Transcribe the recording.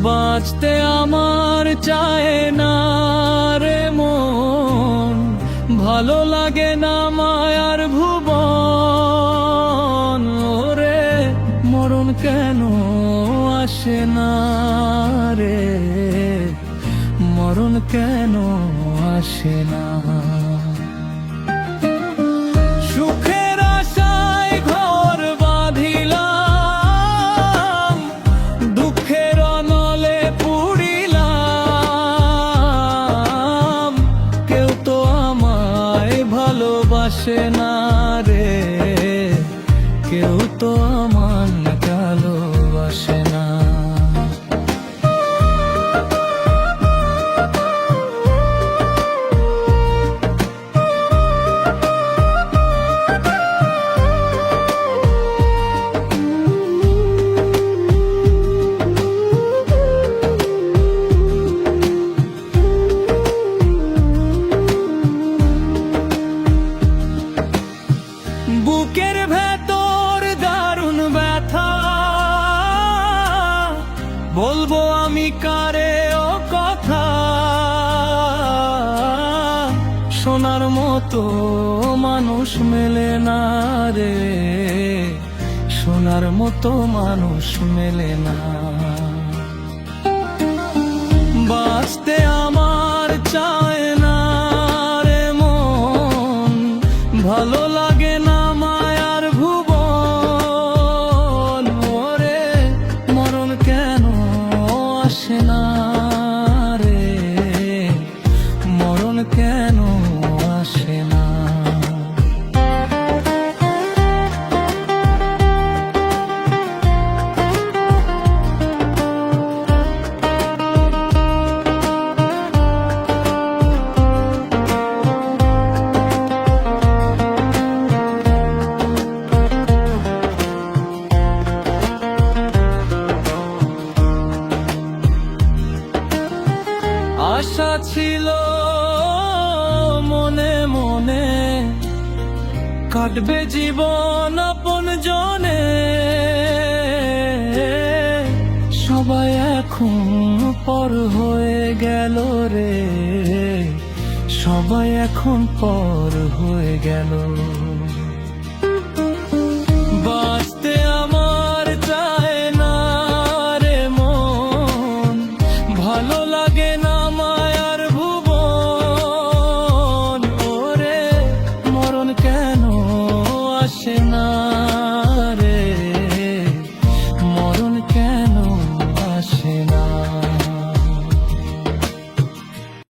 বাঁচতে আমার চায় না রে মন, ভালো লাগে না মায়ার ভুবন। ওরে মরণ কেন আসে না রে, মরণ কেন আসে না। সুখের আশায় ঘর বাঁধিলাম, দুঃখের অনলে পুড়িলাম। কেউ তো আমায় ভালোবাসে না রে, কেউ তো আমার ভালোবাসে না। বুকের ভেতর দারুণ ব্যথা, বলবো আমি কারে ও কথা। শোনার মতো মানুষ মেলে না রে, শোনার মতো মানুষ মেলে না। বাঁচতে আমার চায় না রে মন, ভালো লাগে না মায়ার ভুবন। ওরে মরণ কেন আসে না রে, মরণ কেন আসে না। আশা ছিল মনে মনে, কাটবে জীবন আপন জনে। সবাই এখন পর হয়ে গেল রে, সবাই এখন পর হয়ে গেল। বাঁচতে আমার চায় না রে মন, ভালো লাগে না